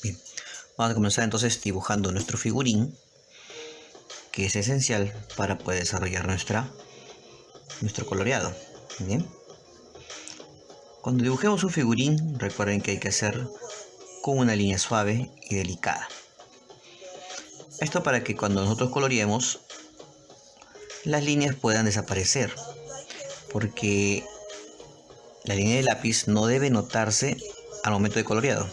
Bien, vamos a comenzar entonces dibujando nuestro figurín, que es esencial para poder desarrollar nuestro coloreado. Bien, cuando dibujemos un figurín, recuerden que hay que hacer con una línea suave y delicada. Esto para que cuando nosotros coloreemos, las líneas puedan desaparecer, porque la línea de lápiz no debe notarse al momento de coloreado.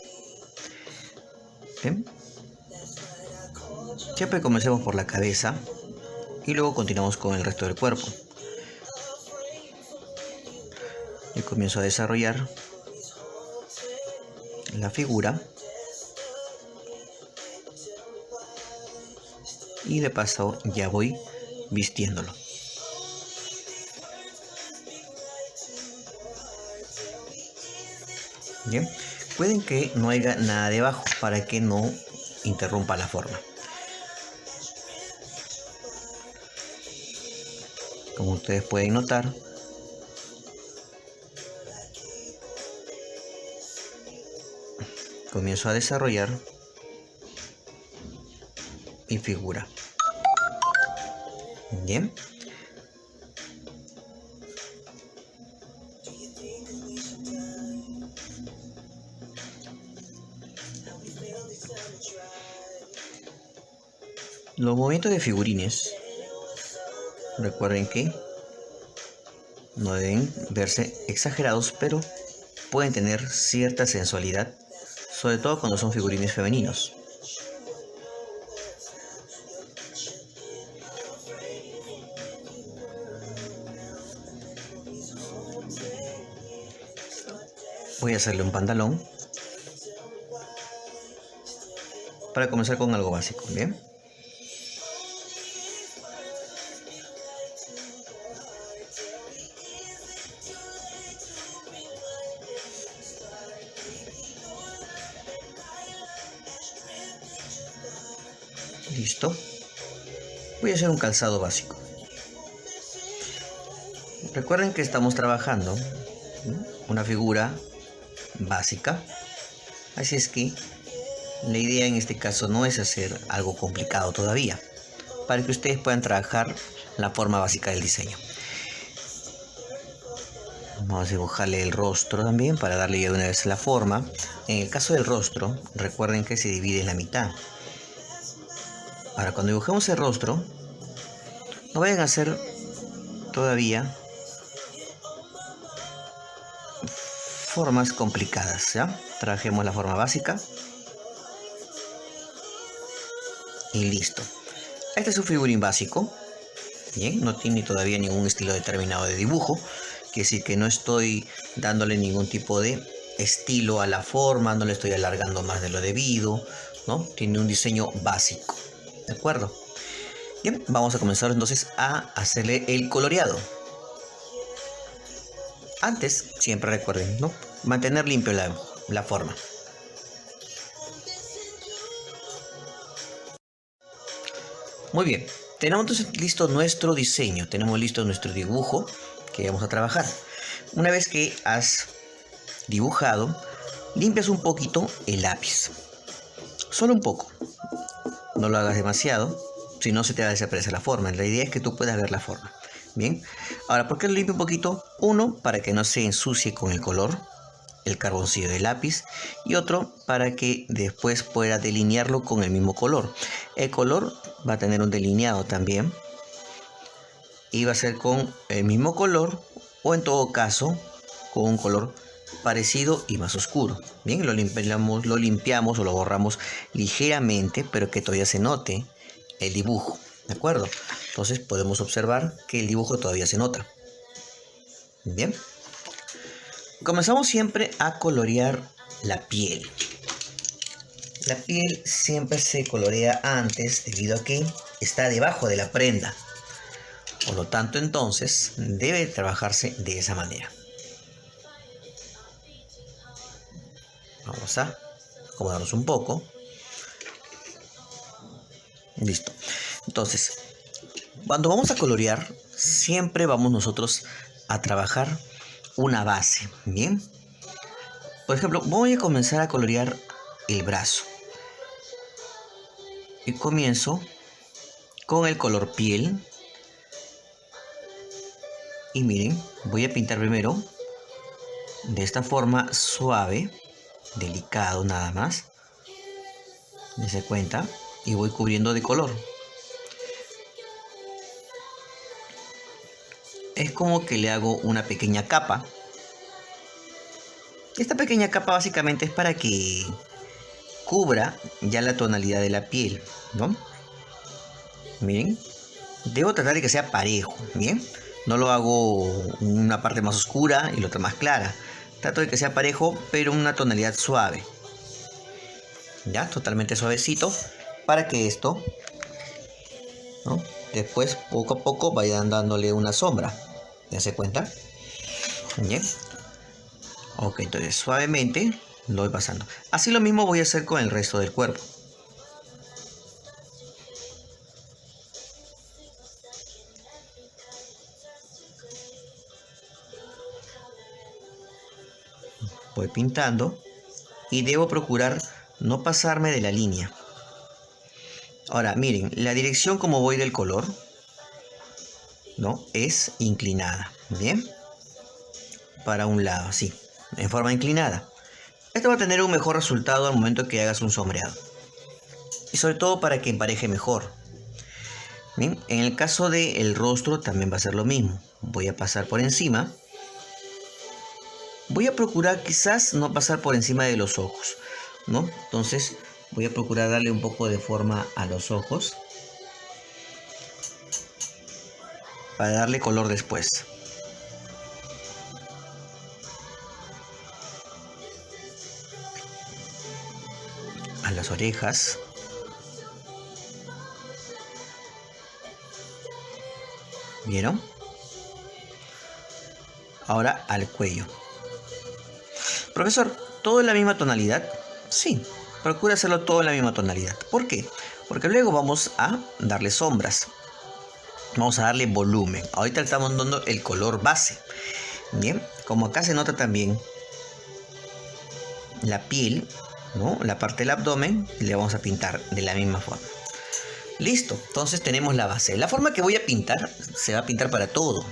¿Bien? Siempre comencemos por la cabeza y luego continuamos con el resto del cuerpo. Y comienzo a desarrollar la figura y de paso ya voy vistiéndolo. Bien, pueden que no haya nada debajo para que no interrumpa la forma. Como ustedes pueden notar, comienzo a desarrollar mi figura. Bien. Los movimientos de figurines, recuerden que no deben verse exagerados, pero pueden tener cierta sensualidad, sobre todo cuando son figurines femeninos. Voy a hacerle un pantalón para comenzar con algo básico, ¿bien? Listo. Voy a hacer un calzado básico. Recuerden que estamos trabajando una figura básica, así es que la idea en este caso no es hacer algo complicado todavía, para que ustedes puedan trabajar la forma básica del diseño. Vamos a dibujarle el rostro también para darle ya de una vez la forma. En el caso del rostro, recuerden que se divide en la mitad. Ahora, cuando dibujemos el rostro, no vayan a hacer todavía formas complicadas, ¿ya? Trabajemos la forma básica y listo. Este es un figurín básico. Bien, no tiene todavía ningún estilo determinado de dibujo. Quiere decir que no estoy dándole ningún tipo de estilo a la forma, no le estoy alargando más de lo debido, ¿no? Tiene un diseño básico, ¿de acuerdo? Bien, vamos a comenzar entonces a hacerle el coloreado. Antes, siempre recuerden, ¿no? Mantener limpio la forma. Muy bien, tenemos entonces listo nuestro diseño, tenemos listo nuestro dibujo que vamos a trabajar. Una vez que has dibujado, limpias un poquito el lápiz. Solo un poco. No lo hagas demasiado, si no se te va a desaparecer la forma. La idea es que tú puedas ver la forma. Bien, ahora, ¿por qué lo limpio un poquito? Uno, para que no se ensucie con el color, el carboncillo del lápiz, y otro para que después pueda delinearlo con el mismo color. El color va a tener un delineado también y va a ser con el mismo color o en todo caso con un color parecido y más oscuro. Bien, lo limpiamos o lo borramos ligeramente, pero que todavía se note el dibujo, ¿de acuerdo? Entonces podemos observar que el dibujo todavía se nota. Bien. Comenzamos siempre a colorear la piel. La piel siempre se colorea antes debido a que está debajo de la prenda. Por lo tanto, entonces, debe trabajarse de esa manera. Vamos a acomodarnos un poco. Listo. Entonces, cuando vamos a colorear, siempre vamos nosotros a trabajar una base. Bien. Por ejemplo, voy a comenzar a colorear el brazo. Y comienzo con el color piel. Y miren, voy a pintar primero de esta forma suave, delicado nada más. Dese cuenta. Y voy cubriendo de color. Es como que le hago una pequeña capa. Esta pequeña capa básicamente es para que cubra ya la tonalidad de la piel, ¿no? Miren, debo tratar de que sea parejo, ¿bien? No lo hago una parte más oscura y la otra más clara. Trato de que sea parejo, pero una tonalidad suave. Ya, totalmente suavecito, para que esto, ¿no?, después poco a poco vayan dándole una sombra. ¿Ya se cuenta? Bien. Ok, entonces suavemente lo voy pasando. Así lo mismo voy a hacer con el resto del cuerpo. Voy pintando y debo procurar no pasarme de la línea. Ahora, miren, la dirección como voy del color, ¿no?, es inclinada. Bien. Para un lado, así, en forma inclinada. Esto va a tener un mejor resultado al momento que hagas un sombreado. Y sobre todo para que empareje mejor. Bien, en el caso del rostro también va a ser lo mismo. Voy a pasar por encima. Voy a procurar quizás no pasar por encima de los ojos, ¿no? Entonces voy a procurar darle un poco de forma a los ojos para darle color después. A las orejas. ¿Vieron? Ahora al cuello. Profesor, ¿todo en la misma tonalidad? Sí, procura hacerlo todo en la misma tonalidad. ¿Por qué? Porque luego vamos a darle sombras. Vamos a darle volumen. Ahorita le estamos dando el color base. Bien, como acá se nota también la piel, ¿no?, la parte del abdomen, le vamos a pintar de la misma forma. Listo, entonces tenemos la base. La forma que voy a pintar, se va a pintar para todo.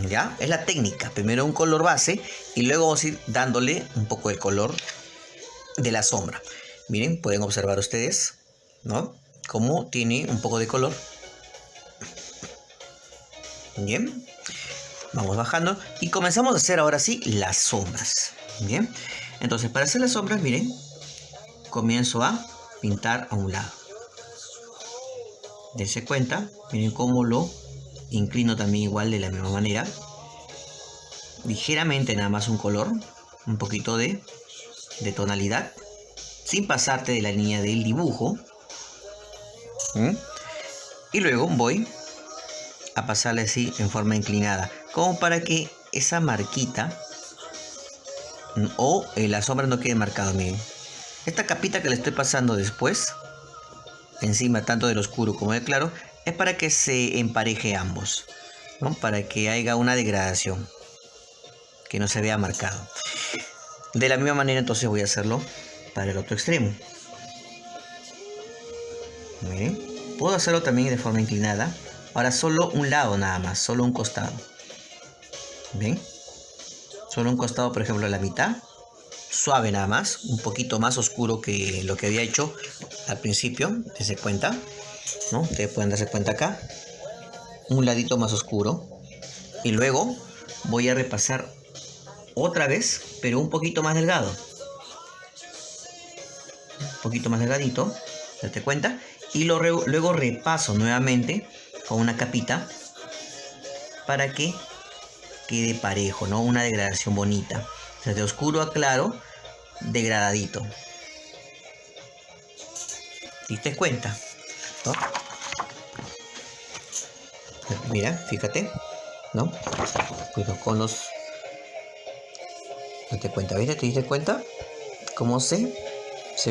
¿Ya? Es la técnica. Primero un color base y luego vamos a ir dándole un poco el color de la sombra. Miren, pueden observar ustedes, ¿no?, cómo tiene un poco de color. Bien. Vamos bajando y comenzamos a hacer ahora sí las sombras. Bien. Entonces, para hacer las sombras, miren, comienzo a pintar a un lado. Dense cuenta, miren cómo lo inclino también igual de la misma manera. Ligeramente nada más un color, un poquito de tonalidad, sin pasarte de la línea del dibujo. Y luego voy a pasarle así en forma inclinada, como para que esa marquita o la sombra no quede marcada. Miren, esta capita que le estoy pasando después, encima tanto del oscuro como del claro, es para que se empareje ambos, ¿no?, para que haya una degradación, que no se vea marcado. De la misma manera entonces voy a hacerlo para el otro extremo. Miren, puedo hacerlo también de forma inclinada. Ahora solo un lado nada más, solo un costado. ¿Ven? Solo un costado, por ejemplo, a la mitad. Suave nada más, un poquito más oscuro que lo que había hecho al principio. Dense cuenta, ¿no? Ustedes pueden darse cuenta acá. Un ladito más oscuro. Y luego voy a repasar otra vez, pero un poquito más delgado. Un poquito más delgadito. Date cuenta. Y luego repaso nuevamente con una capita para que quede parejo, ¿no? Una degradación bonita. O sea, de oscuro a claro, degradadito. ¿Te diste cuenta? ¿No? Mira, fíjate, ¿no? Cuidado con los... Date cuenta, ¿viste? ¿Te diste cuenta? Cómo se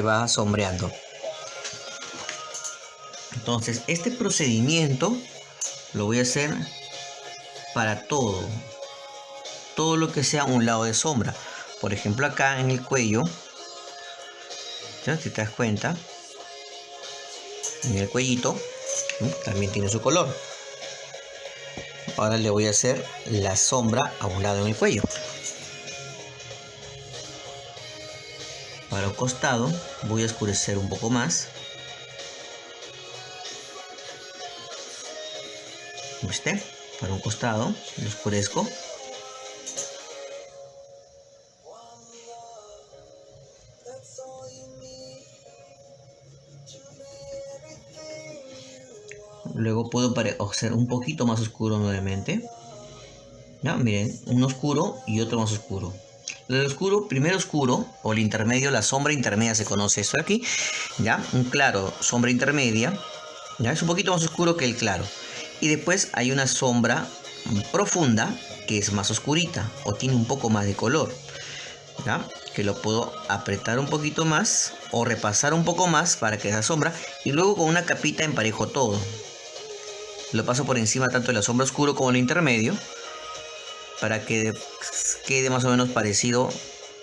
va sombreando. Entonces, este procedimiento lo voy a hacer para todo lo que sea un lado de sombra. Por ejemplo, acá en el cuello, ¿ya? Si te das cuenta, en el cuellito. También tiene su color. Ahora le voy a hacer la sombra a un lado en el cuello. Para un costado voy a oscurecer un poco más. ¿Viste? Para un costado lo oscurezco. Luego puedo hacer un poquito más oscuro nuevamente. Ya, miren, un oscuro y otro más oscuro. El oscuro, primero oscuro, o el intermedio, la sombra intermedia se conoce esto aquí. Ya, un claro, sombra intermedia. Ya, es un poquito más oscuro que el claro. Y después hay una sombra profunda que es más oscurita o tiene un poco más de color. ¿Ya? Que lo puedo apretar un poquito más o repasar un poco más para que esa sombra, y luego con una capita emparejo todo. Lo paso por encima tanto de la sombra oscuro como el intermedio para que quede más o menos parecido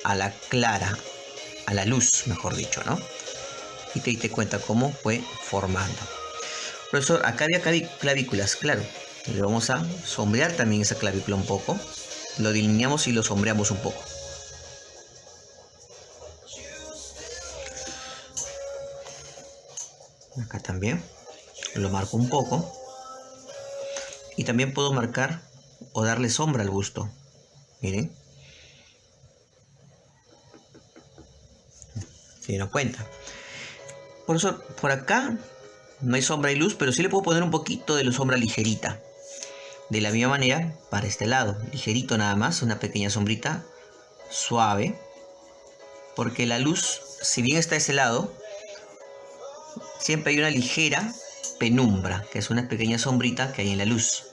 a la clara, a la luz, mejor dicho, ¿no? Y te diste cuenta cómo fue formando. Profesor, acá había clavículas, claro. Le vamos a sombrear también esa clavícula un poco. Lo delineamos y lo sombreamos un poco. Acá también lo marco un poco. Y también puedo marcar o darle sombra al busto. Miren. Se dieron cuenta. Por eso, por acá no hay sombra y luz, pero sí le puedo poner un poquito de la sombra ligerita. De la misma manera, para este lado, ligerito nada más, una pequeña sombrita suave. Porque la luz, si bien está a ese lado, siempre hay una ligera penumbra, que es una pequeña sombrita que hay en la luz.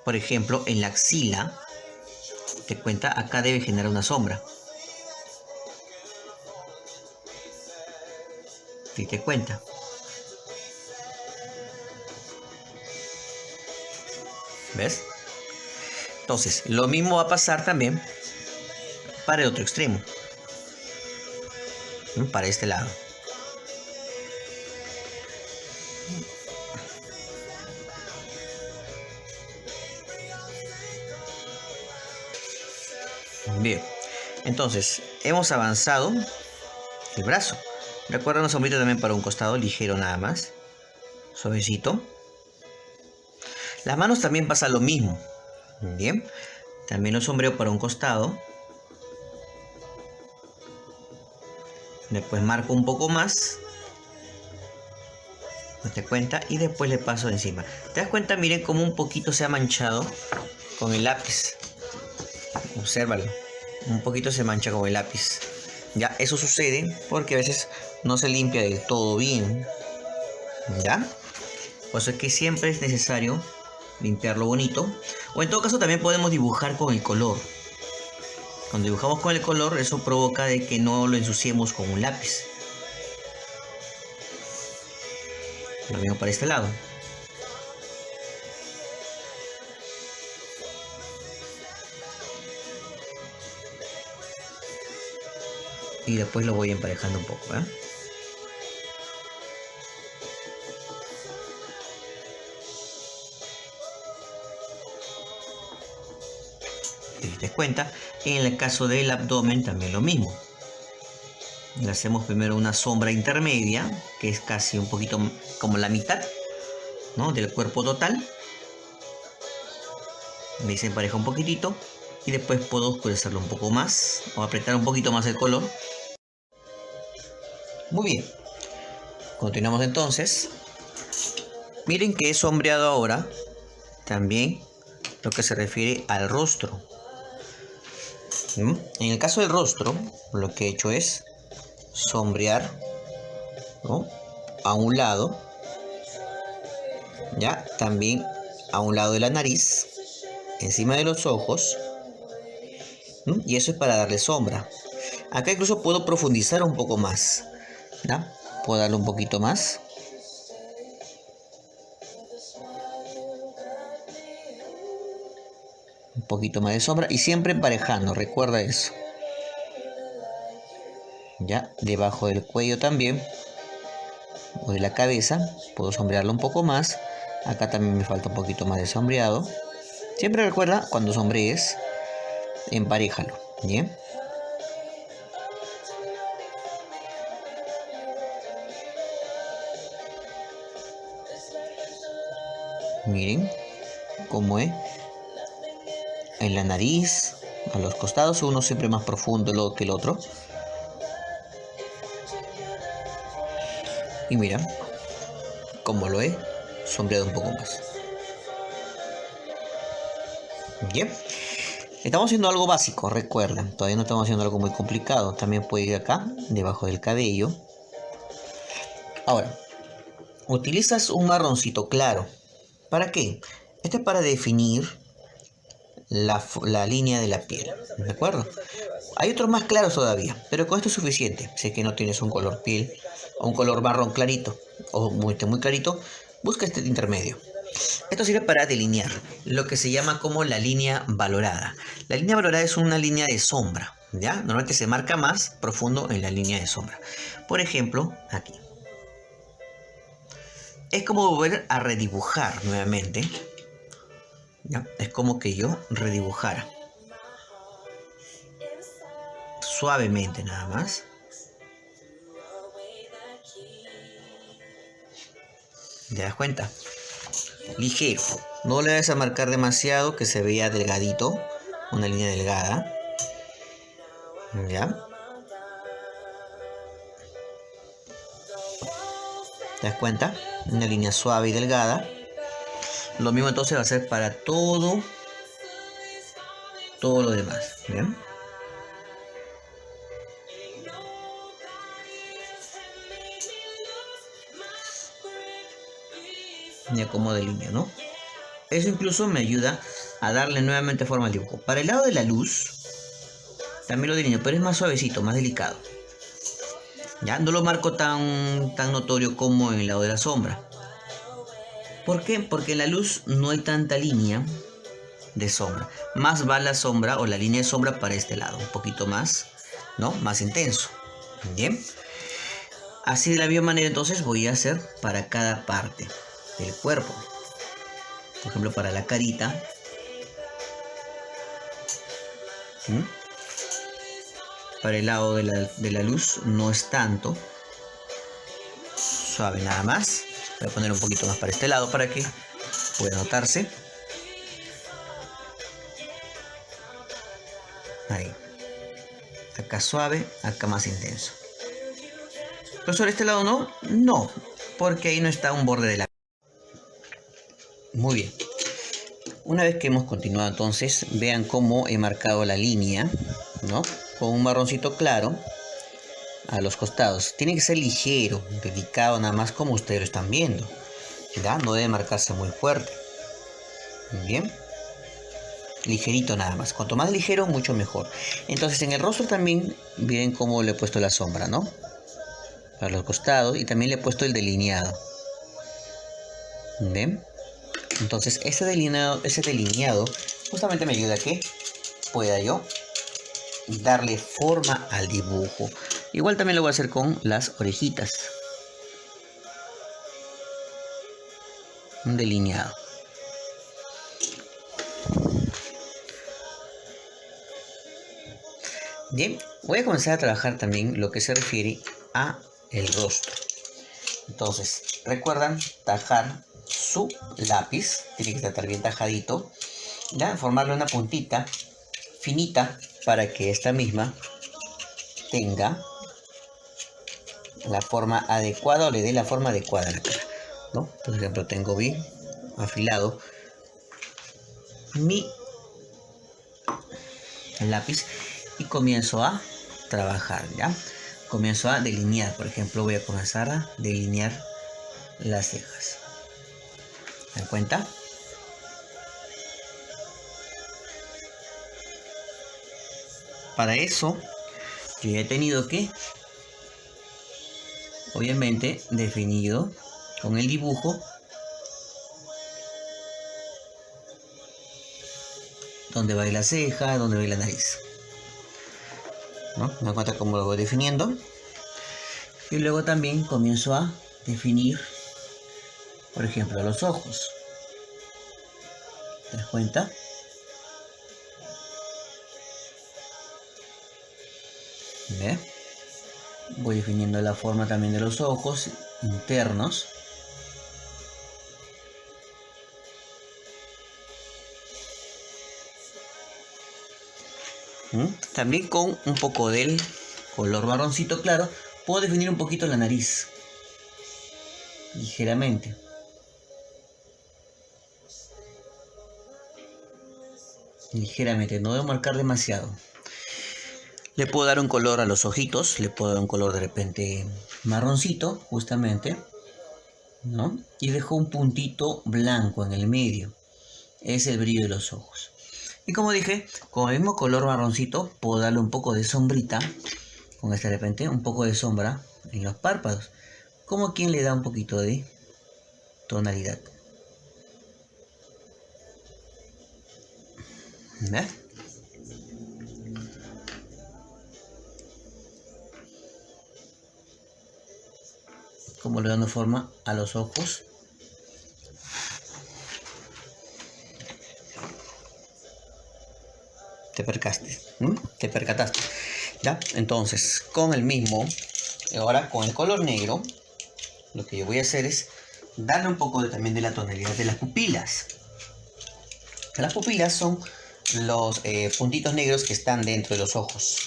Por ejemplo, en la axila, te cuenta, acá debe generar una sombra. Si te cuenta. ¿Ves? Entonces, lo mismo va a pasar también para el otro extremo. Para este lado. Bien. Entonces, hemos avanzado el brazo. Recuerda una sombrita también para un costado, ligero nada más. Suavecito. Las manos también pasa lo mismo. Bien. También lo sombreo para un costado. Después marco un poco más. ¿Te das cuenta? Y después le paso encima. ¿Te das cuenta? Miren cómo un poquito se ha manchado con el lápiz. Obsérvalo. Un poquito se mancha con el lápiz. Ya, eso sucede porque a veces no se limpia del todo bien. ¿Ya? Por eso es que siempre es necesario limpiarlo bonito. O en todo caso también podemos dibujar con el color. Cuando dibujamos con el color, eso provoca de que no lo ensuciemos con un lápiz. Lo mismo para este lado. Y después lo voy emparejando un poco, ¿eh? ¿Te das cuenta? En el caso del abdomen también lo mismo. Le hacemos primero una sombra intermedia, que es casi un poquito como la mitad, ¿no?, del cuerpo total. Me se empareja un poquitito y después puedo oscurecerlo un poco más o apretar un poquito más el color. Muy bien. Continuamos entonces. Miren que he sombreado ahora también lo que se refiere al rostro. En el caso del rostro, lo que he hecho es sombrear, ¿no?, a un lado, ya, también a un lado de la nariz, encima de los ojos, y eso es para darle sombra. Acá incluso puedo profundizar un poco más, ¿ya? Puedo darle un poquito más. Un poquito más de sombra y siempre emparejando, recuerda eso. Ya, debajo del cuello también, o de la cabeza, puedo sombrearlo un poco más. Acá también me falta un poquito más de sombreado. Siempre recuerda, cuando sombrees, emparéjalo, ¿bien? Miren cómo es. En la nariz, a los costados, uno siempre más profundo que el otro. Y mira cómo lo he sombreado un poco más. Bien. Estamos haciendo algo básico, recuerda. Todavía no estamos haciendo algo muy complicado. También puede ir acá, debajo del cabello. Ahora, utilizas un marroncito claro. ¿Para qué? Esto es para definir la línea de la piel. ¿De acuerdo? Hay otros más claros todavía, pero con esto es suficiente. Si es que no tienes un color piel o un color marrón clarito o muy clarito, busca este intermedio. Esto sirve para delinear lo que se llama como la línea valorada. La línea valorada es una línea de sombra, ¿ya? Normalmente se marca más profundo en la línea de sombra. Por ejemplo, aquí. Es como volver a redibujar nuevamente. ¿Ya? Es como que yo redibujara. Suavemente nada más. ¿Te das cuenta? Ligero. No le vas a marcar demasiado que se vea delgadito. Una línea delgada. ¿Ya? ¿Te das cuenta? Una línea suave y delgada. Lo mismo entonces va a ser para todo lo demás. ¿Bien? Ya como delineo, ¿no? Eso incluso me ayuda a darle nuevamente forma al dibujo. Para el lado de la luz, también lo delineo, pero es más suavecito, más delicado. Ya no lo marco tan notorio como en el lado de la sombra. ¿Por qué? Porque en la luz no hay tanta línea de sombra. Más va la sombra o la línea de sombra para este lado, un poquito más, ¿no? Más intenso. Bien. Así de la misma manera entonces voy a hacer para cada parte del cuerpo. Por ejemplo, para la carita. ¿Mm? Para el lado de la luz no es tanto. Suave nada más. Voy a poner un poquito más para este lado para que pueda notarse. Ahí. Acá suave, acá más intenso. Pero sobre este lado no. No, porque ahí no está un borde de la... Muy bien. Una vez que hemos continuado entonces, vean cómo he marcado la línea, ¿no? Con un marroncito claro a los costados. Tiene que ser ligero, delicado, nada más como ustedes lo están viendo. ¿Ya? No debe marcarse muy fuerte. Muy bien. Ligerito nada más. Cuanto más ligero, mucho mejor. Entonces en el rostro también miren cómo le he puesto la sombra, ¿no? Para los costados y también le he puesto el delineado. ¿Ven? Entonces ese delineado justamente me ayuda a que pueda yo darle forma al dibujo. Igual también lo voy a hacer con las orejitas. Un delineado. Bien, voy a comenzar a trabajar también lo que se refiere a el rostro. Entonces, recuerdan tajar su lápiz, tiene que estar bien tajadito, ¿ya? Formarle una puntita finita para que esta misma tenga la forma adecuada o le dé la forma adecuada a la cara, ¿no? Por ejemplo, tengo bien afilado mi lápiz y comienzo a trabajar, ¿ya? Comienzo a delinear, por ejemplo, voy a comenzar a delinear las cejas. ¿Se dan cuenta? Para eso, yo ya he tenido que, obviamente, definido con el dibujo dónde va la ceja, dónde va la nariz, ¿no? ¿Me dan cuenta cómo lo voy definiendo? Y luego también comienzo a definir, por ejemplo, los ojos. ¿Te das cuenta? ¿Ve? Voy definiendo la forma también de los ojos internos. También con un poco del color marroncito claro puedo definir un poquito la nariz. Ligeramente. Ligeramente, no debo marcar demasiado. Le puedo dar un color a los ojitos, le puedo dar un color de repente marroncito, justamente, ¿no? Y dejo un puntito blanco en el medio. Es el brillo de los ojos. Y como dije, con el mismo color marroncito puedo darle un poco de sombrita, con este de repente, un poco de sombra en los párpados, como quien le da un poquito de tonalidad. ¿Ves? Como le dando forma a los ojos. Te percataste. ¿Ya? Entonces, con el mismo, ahora con el color negro, lo que yo voy a hacer es darle un poco también de la tonalidad de las pupilas. Las pupilas son los puntitos negros que están dentro de los ojos.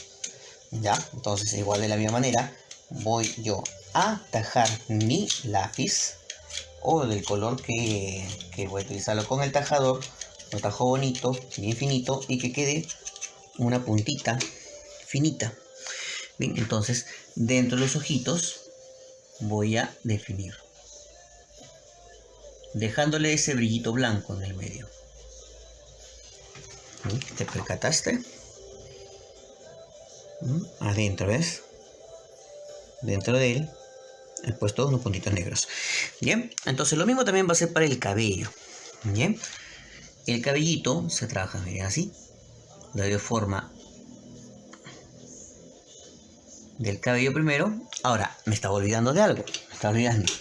¿Ya? Entonces, igual de la misma manera, voy yo a tajar mi lápiz o del color que voy a utilizarlo con el tajador. Lo tajo bonito, bien finito y que quede una puntita finita. Bien, entonces dentro de los ojitos voy a definir, dejándole ese brillito blanco en el medio. ¿Te percataste? Adentro, ¿ves? Dentro de él he puesto unos puntitos negros. Bien, entonces lo mismo también va a ser para el cabello. Bien, el cabellito se trabaja, miren, así. Le doy forma del cabello primero. Ahora, me estaba olvidando de algo. Me estaba olvidando.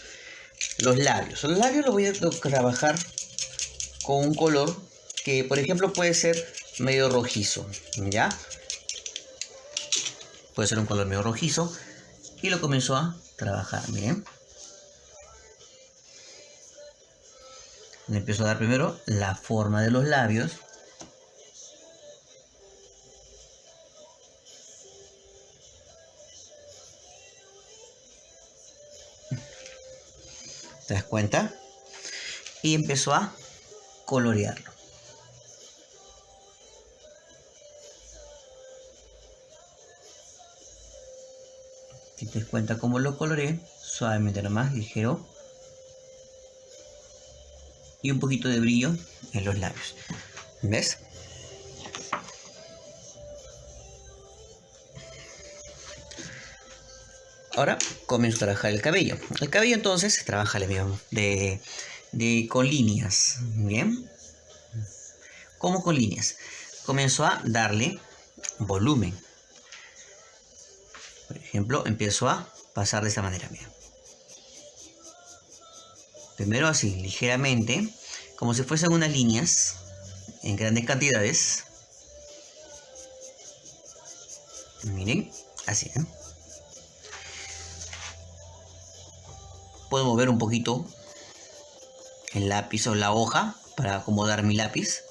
Los labios. Los labios los voy a trabajar con un color que, por ejemplo, puede ser medio rojizo. ¿Ya? Puede ser un color medio rojizo. Y lo comienzo a trabajar. Miren. Le empiezo a dar primero la forma de los labios. ¿Te das cuenta? Y empiezo a colorearlo. Si te das cuenta cómo lo coloreé, suavemente nomás, ligero. Y un poquito de brillo en los labios. ¿Ves? Ahora comienzo a trabajar el cabello. El cabello entonces se trabaja con líneas. Bien. ¿Cómo con líneas? Comienzo a darle volumen. Por ejemplo, empiezo a pasar de esta manera. Mira. Primero así, ligeramente, como si fuesen unas líneas en grandes cantidades. Miren, así. Puedo mover un poquito el lápiz o la hoja para acomodar mi lápiz.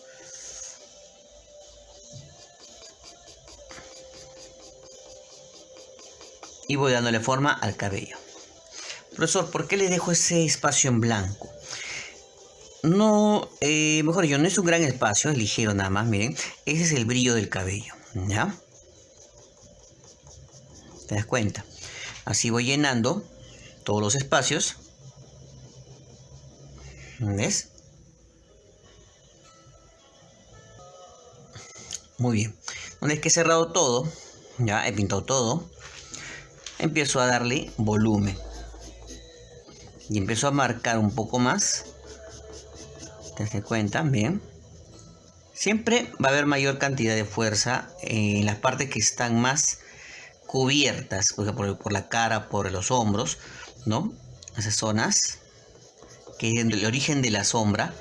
Y voy dándole forma al cabello. Profesor, ¿por qué le dejo ese espacio en blanco? No, mejor dicho, no es un gran espacio, es ligero nada más, miren. Ese es el brillo del cabello, ¿ya? ¿Te das cuenta? Así voy llenando todos los espacios. ¿Ves? Muy bien. Una vez que he cerrado todo, ya he pintado todo, empiezo a darle volumen. Y empiezo a marcar un poco más. ¿Te das cuenta? Bien. Siempre va a haber mayor cantidad de fuerza en las partes que están más cubiertas, por la cara, por los hombros, ¿no? Esas zonas que es el origen de la sombra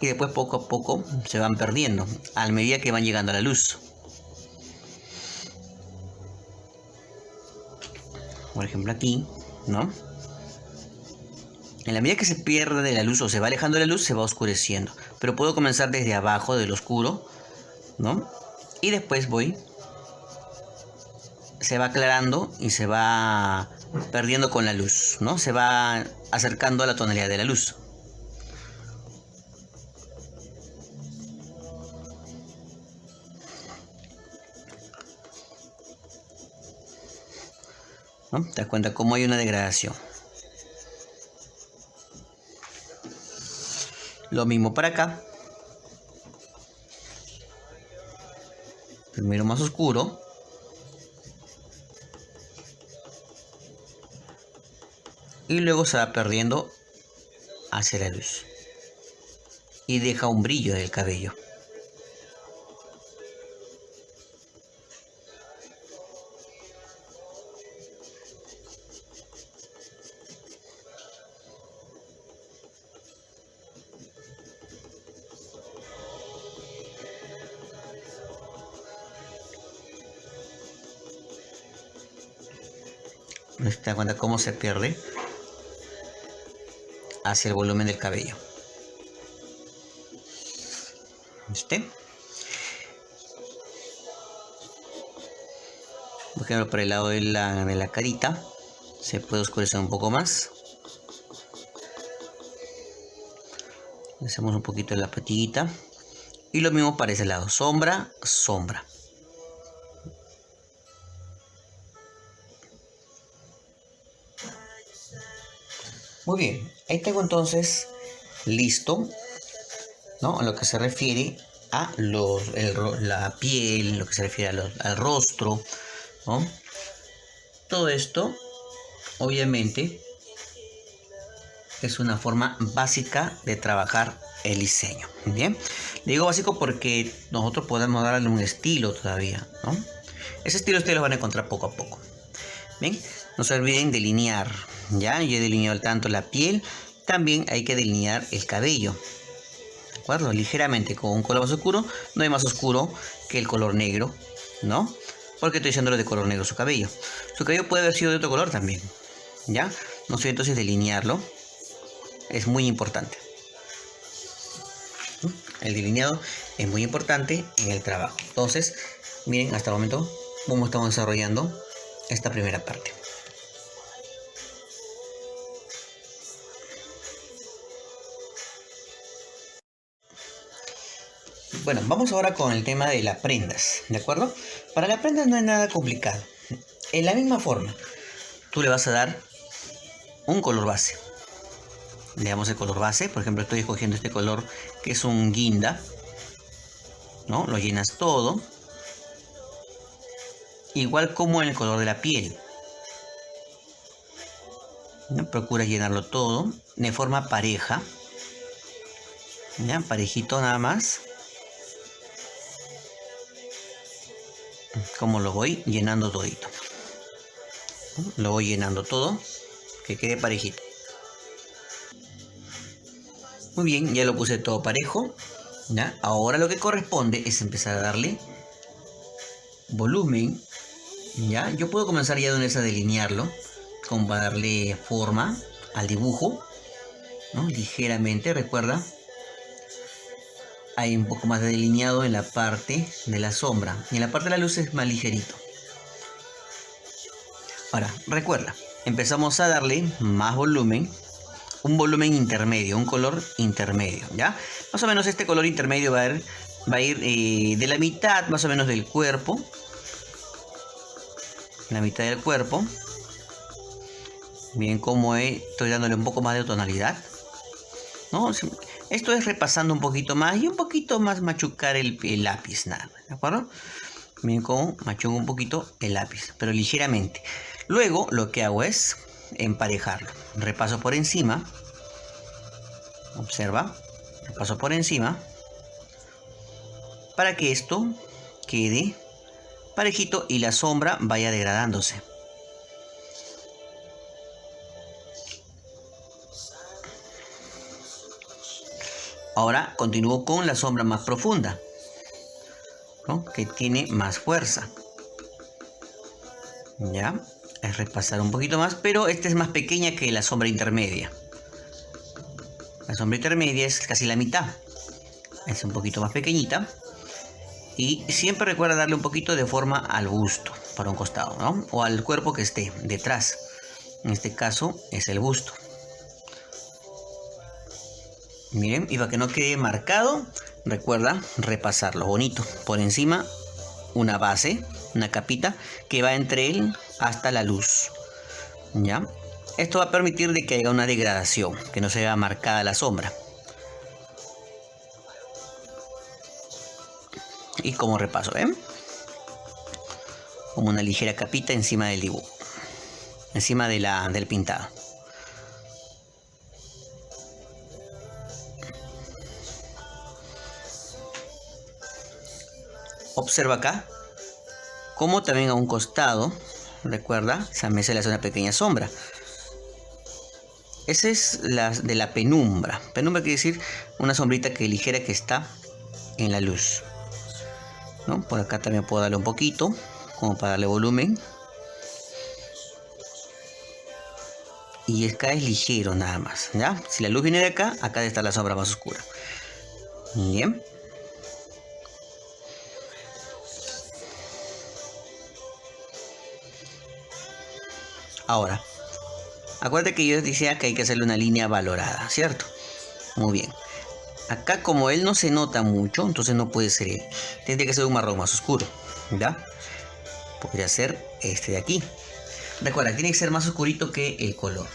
y después poco a poco se van perdiendo a medida que van llegando a la luz. Por ejemplo aquí, ¿no? En la medida que se pierde de la luz o se va alejando de la luz, se va oscureciendo. Pero puedo comenzar desde abajo del oscuro, ¿no? Y después se va aclarando y se va perdiendo con la luz, ¿no? Se va acercando a la tonalidad de la luz. ¿No? ¿Te das cuenta cómo hay una degradación? Lo mismo para acá. Primero más oscuro. Y luego se va perdiendo hacia la luz. Y deja un brillo del cabello. ¿Te das cuenta cómo se pierde hacia el volumen del cabello? ¿Viste? Por ejemplo, por el lado de la carita se puede oscurecer un poco más. Hacemos un poquito de la patillita. Y lo mismo para ese lado. Sombra, sombra. Muy bien. Ahí tengo entonces listo, ¿no? En lo que se refiere a la piel, lo que se refiere al rostro, ¿no? Todo esto, obviamente, es una forma básica de trabajar el diseño. Bien, le digo básico porque nosotros podemos darle un estilo todavía, ¿no? Ese estilo ustedes lo van a encontrar poco a poco. Bien, no se olviden delinear. Ya, yo he delineado tanto la piel, también hay que delinear el cabello. ¿De acuerdo? Ligeramente con un color más oscuro, no hay más oscuro que el color negro, ¿no? Porque estoy diciéndolo de color negro su cabello. Su cabello puede haber sido de otro color también. ¿Ya? No sé, entonces delinearlo es muy importante. El delineado es muy importante en el trabajo. Entonces, miren hasta el momento cómo estamos desarrollando esta primera parte. Bueno, vamos ahora con el tema de las prendas, ¿de acuerdo? Para las prendas no es nada complicado. En la misma forma, tú le vas a dar un color base. Le damos el color base, por ejemplo, estoy escogiendo este color que es un guinda, ¿no? Lo llenas todo, igual como en el color de la piel, ¿no? Procura llenarlo todo de forma pareja, ¿ya? Parejito nada más. Como lo voy llenando todito, ¿no? Lo voy llenando todo, que quede parejito. Muy bien, ya lo puse todo parejo, ¿ya? Ahora lo que corresponde es empezar a darle volumen, ¿ya? Yo puedo comenzar ya de una vez a delinearlo, como para darle forma al dibujo, ¿no? Ligeramente, recuerda, hay un poco más de delineado en la parte de la sombra, y en la parte de la luz es más ligerito. Ahora, recuerda, empezamos a darle más volumen, un volumen intermedio, un color intermedio, ¿ya? Más o menos este color intermedio va a ir de la mitad más o menos del cuerpo, la mitad del cuerpo. Bien, como estoy dándole un poco más de tonalidad, ¿no? Esto es repasando un poquito más y un poquito más machucar el lápiz, nada, ¿de acuerdo? Bien, como machuco un poquito el lápiz, pero ligeramente. Luego lo que hago es emparejarlo. Repaso por encima. Observa. Repaso por encima. Para que esto quede parejito y la sombra vaya degradándose. Ahora continúo con la sombra más profunda, ¿no? Que tiene más fuerza. Ya, es repasar un poquito más, pero esta es más pequeña que la sombra intermedia. La sombra intermedia es casi la mitad. Es un poquito más pequeñita. Y siempre recuerda darle un poquito de forma al busto, para un costado, ¿no? O al cuerpo que esté detrás. En este caso es el busto. Miren, y para que no quede marcado, recuerda repasarlo bonito. Por encima, una base, una capita que va entre él hasta la luz. ¿Ya? Esto va a permitir de que haya una degradación, que no se vea marcada la sombra. Y como repaso, ¿ven? Como una ligera capita encima del dibujo, encima de del pintado. Observa acá como también a un costado, recuerda, también se le hace una pequeña sombra. Esa es la de la penumbra. Penumbra quiere decir una sombrita que ligera que está en la luz, ¿no? Por acá también puedo darle un poquito, como para darle volumen. Y acá es ligero nada más, ¿ya? Si la luz viene de acá, acá está la sombra más oscura. Bien. Ahora, acuérdate que yo decía que hay que hacerle una línea valorada, ¿cierto? Muy bien. Acá como él no se nota mucho, entonces no puede ser él. Tendría que ser un marrón más oscuro, ¿ya? Podría ser este de aquí. Recuerda, tiene que ser más oscurito que el color.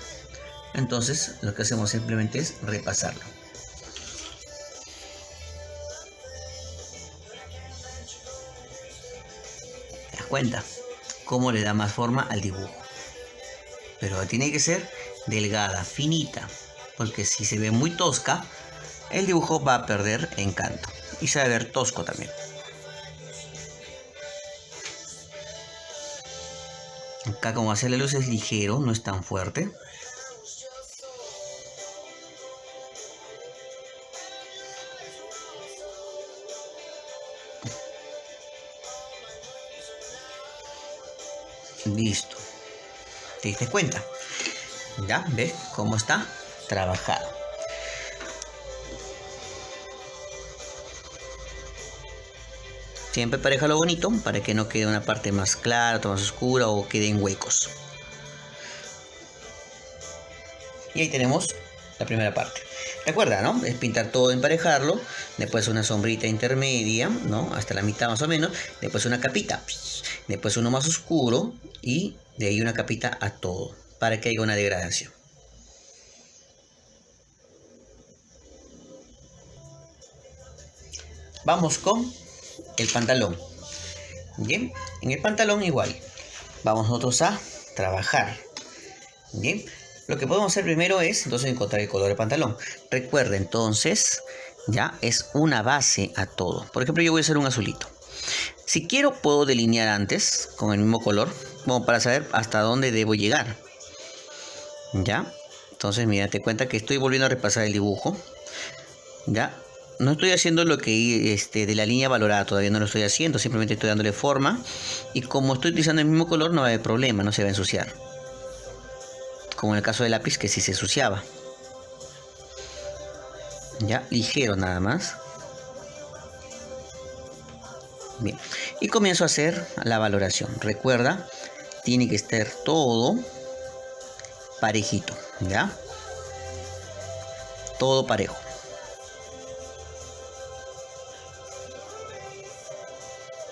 Entonces, lo que hacemos simplemente es repasarlo. ¿Te das cuenta? Cómo le da más forma al dibujo. Pero tiene que ser delgada, finita, porque si se ve muy tosca, el dibujo va a perder encanto y se va a ver tosco también. Acá como hacer la luz es ligero, no es tan fuerte. Listo. ¿Te diste cuenta? ¿Ya? ¿Ves cómo está trabajado? Siempre paréjalo bonito para que no quede una parte más clara, otra más oscura o queden huecos. Y ahí tenemos la primera parte. Recuerda, ¿no? Es pintar todo, emparejarlo. Después una sombrita intermedia, ¿no? Hasta la mitad más o menos. Después una capita. Después uno más oscuro. Y de ahí una capita a todo. Para que haya una degradación. Vamos con el pantalón. Bien. En el pantalón igual. Vamos nosotros a trabajar. Bien. Lo que podemos hacer primero es entonces encontrar el color del pantalón. Recuerda entonces, ya es una base a todo. Por ejemplo, yo voy a hacer un azulito. Si quiero puedo delinear antes con el mismo color, como para saber hasta dónde debo llegar. Ya, entonces mira, te cuenta que estoy volviendo a repasar el dibujo. Ya, no estoy haciendo lo que de la línea valorada, todavía no lo estoy haciendo, simplemente estoy dándole forma. Y como estoy utilizando el mismo color, no va a haber problema, no se va a ensuciar. Como en el caso del lápiz que sí se ensuciaba. Ya, ligero nada más. Bien, y comienzo a hacer la valoración. Recuerda, tiene que estar todo parejito, ¿ya? Todo parejo.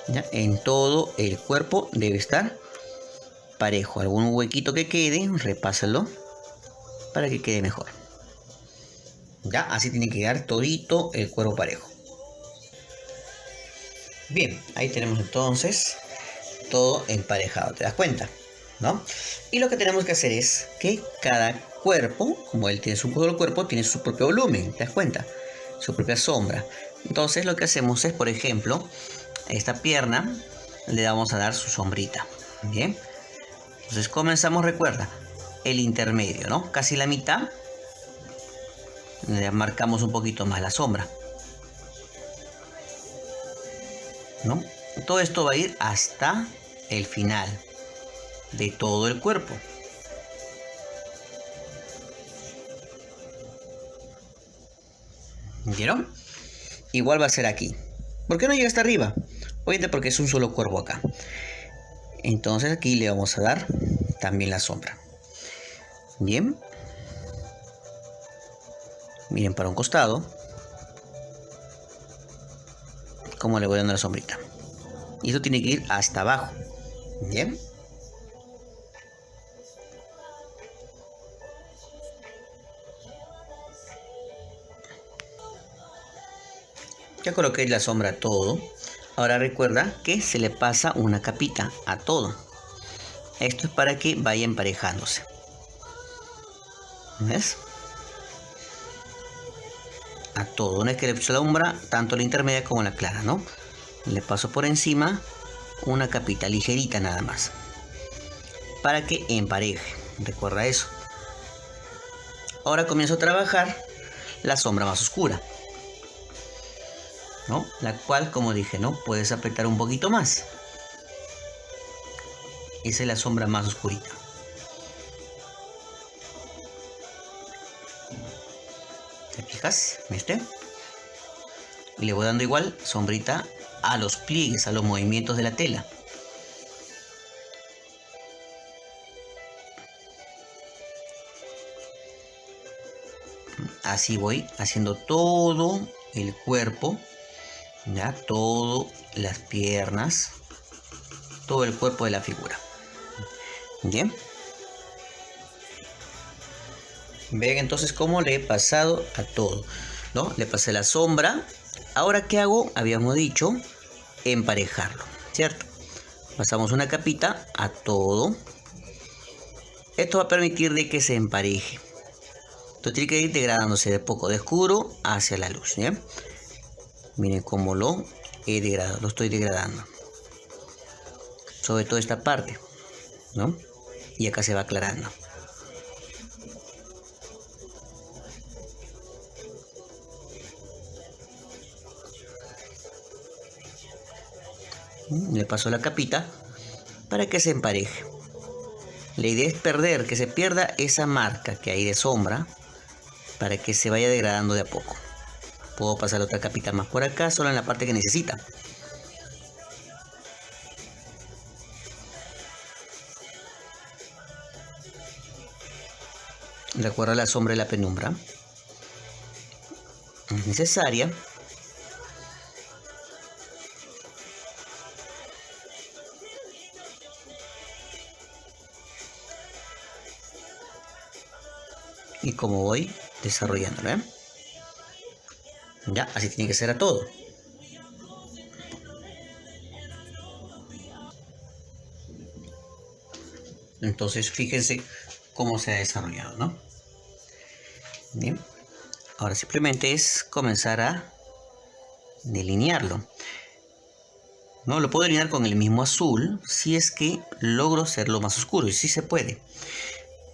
¿Ya? En todo el cuerpo debe estar parejo. Algún huequito que quede, repásalo para que quede mejor. Ya, así tiene que quedar todito el cuerpo parejo. Bien, ahí tenemos entonces todo emparejado, ¿te das cuenta? ¿No? Y lo que tenemos que hacer es que cada cuerpo, como él tiene su solo cuerpo, tiene su propio volumen, ¿te das cuenta? Su propia sombra. Entonces lo que hacemos es, por ejemplo, esta pierna, le vamos a dar su sombrita. Bien. Entonces comenzamos, recuerda, el intermedio, ¿no? Casi la mitad. Le marcamos un poquito más la sombra, ¿no? Todo esto va a ir hasta el final de todo el cuerpo. ¿Vieron? Igual va a ser aquí. ¿Por qué no llega hasta arriba? Obviamente porque es un solo cuerpo acá. Entonces aquí le vamos a dar también la sombra. Bien. Miren para un costado. Cómo le voy dando la sombrita. Y eso tiene que ir hasta abajo. Bien. Ya coloqué la sombra a todo. Ahora recuerda que se le pasa una capita a todo. Esto es para que vaya emparejándose. ¿Ves? A todo. Una vez que le puse la sombra, tanto la intermedia como la clara, ¿no? Le paso por encima una capita ligerita nada más. Para que empareje. Recuerda eso. Ahora comienzo a trabajar la sombra más oscura, ¿no? La cual, como dije, ¿no? Puedes apretar un poquito más. Esa es la sombra más oscurita. ¿Te fijas? ¿Viste? Y le voy dando igual sombrita a los pliegues, a los movimientos de la tela. Así voy haciendo todo el cuerpo, ya, todo las piernas, todo el cuerpo de la figura. Bien. Ven entonces cómo le he pasado a todo, ¿no? Le pasé la sombra. Ahora, ¿qué hago? Habíamos dicho emparejarlo, ¿cierto? Pasamos una capita a todo. Esto va a permitir de que se empareje. Esto tiene que ir degradándose de poco de oscuro hacia la luz, ¿bien? Miren cómo lo he degradado, lo estoy degradando. Sobre todo esta parte, ¿no? Y acá se va aclarando. Le paso la capita para que se empareje. La idea es que se pierda esa marca que hay de sombra para que se vaya degradando de a poco. Puedo pasar otra capita más por acá, solo en la parte que necesita. Recuerda la sombra de la penumbra. Es necesaria. Y como voy desarrollándolo, ¿eh? Ya, así tiene que ser a todo. Entonces, fíjense cómo se ha desarrollado, ¿no? Bien. Ahora simplemente es comenzar a delinearlo. No lo puedo delinear con el mismo azul si es que logro hacerlo más oscuro. Y sí se puede.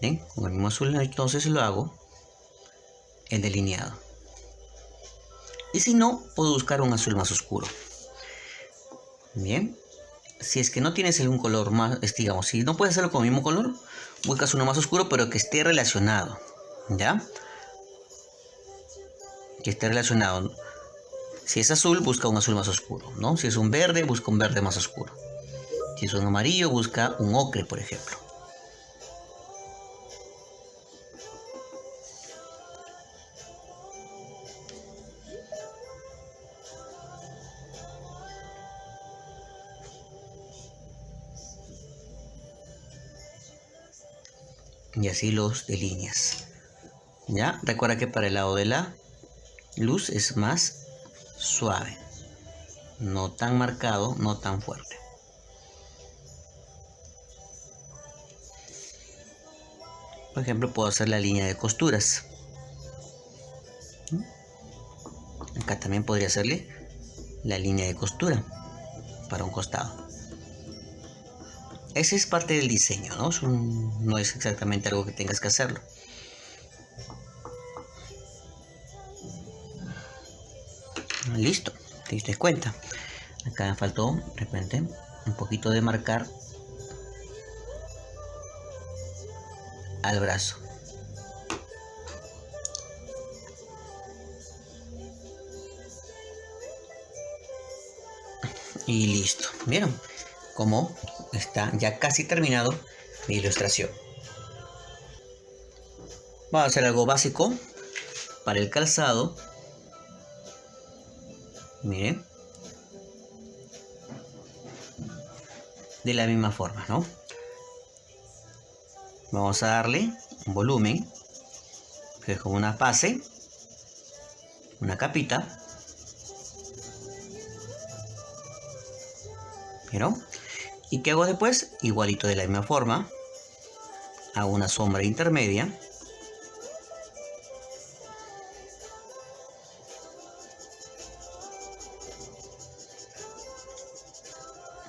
Bien, con el mismo azul entonces lo hago el delineado. Y si no, puedo buscar un azul más oscuro. Bien. Si es que no tienes algún color más, digamos, si no puedes hacerlo con el mismo color, buscas uno más oscuro, pero que esté relacionado. ¿Ya? Que esté relacionado. Si es azul, busca un azul más oscuro, ¿no? Si es un verde, busca un verde más oscuro. Si es un amarillo, busca un ocre, por ejemplo. Y así los delineas. ¿Ya? Recuerda que para el lado de la luz es más suave. No tan marcado, no tan fuerte. Por ejemplo, puedo hacer la línea de costuras. Acá también podría hacerle la línea de costura para un costado. ese es parte del diseño, ¿no? No es exactamente algo que tengas que hacerlo. Listo, te diste cuenta. Acá me faltó, de repente, un poquito de marcar al brazo. Y listo. ¿Vieron cómo está ya casi terminado mi ilustración? Vamos a hacer algo básico para el calzado. Miren. De la misma forma, ¿no? Vamos a darle un volumen, que es como una base, una capita. ¿Vieron? ¿Y qué hago después? Igualito de la misma forma. Hago una sombra intermedia.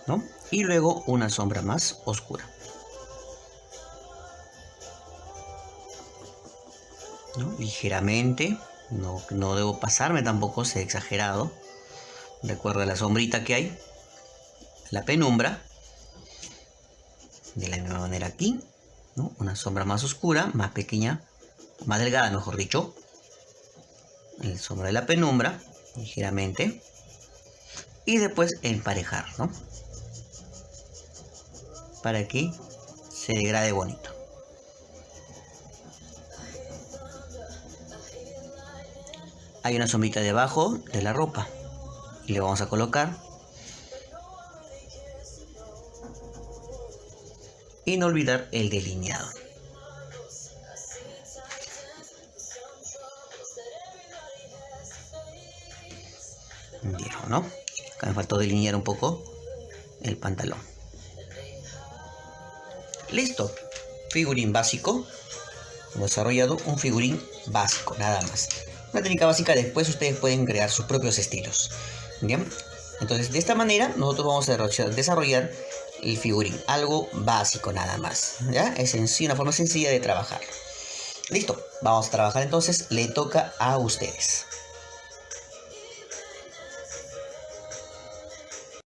¿No? Y luego una sombra más oscura. ¿No? Ligeramente. No debo pasarme tampoco, ser exagerado. Recuerda la sombrita que hay. La penumbra. De la misma manera aquí, ¿no? Una sombra más oscura, más pequeña, más delgada, mejor dicho. La sombra de la penumbra, ligeramente. Y después emparejar, ¿no? Para que se degrade bonito. Hay una sombrita debajo de la ropa. Y le vamos a colocar. Y no olvidar el delineado. ¿Vieron, no? Acá me faltó delinear un poco el pantalón. Listo. Figurín básico. Hemos desarrollado un figurín básico, nada más. Una técnica básica, después ustedes pueden crear sus propios estilos. ¿Bien? Entonces, de esta manera, nosotros vamos a desarrollar el figurín. Algo básico nada más. ¿Ya? Es una forma sencilla de trabajar. Listo. Vamos a trabajar entonces. Le toca a ustedes.